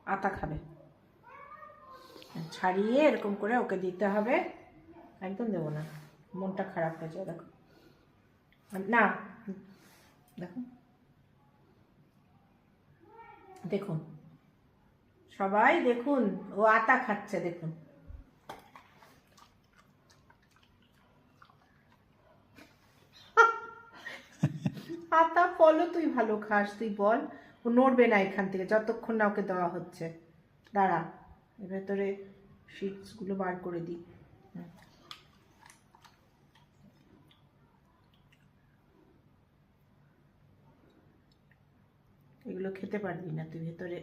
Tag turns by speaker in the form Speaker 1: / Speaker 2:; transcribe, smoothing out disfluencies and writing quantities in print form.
Speaker 1: আতা খাবে, ছাড়িয়ে এরকম করে ওকে দিতে হবে। একদম দেবো না, মনটা খারাপ হয়ে যায়। দেখো না, দেখো, দেখুন সবাই দেখুন, ও আতা খাচ্ছে দেখুন। আতা ফলও তুই ভালো খাস, তুই বল। ও নড়বে না এখান থেকে যতক্ষণ না ওকে দেওয়া হচ্ছে। দাঁড়া, এর ভেতরে শিটসগুলো বার করে দিই। এগুলো খেতে পারবি না তুই, ভেতরে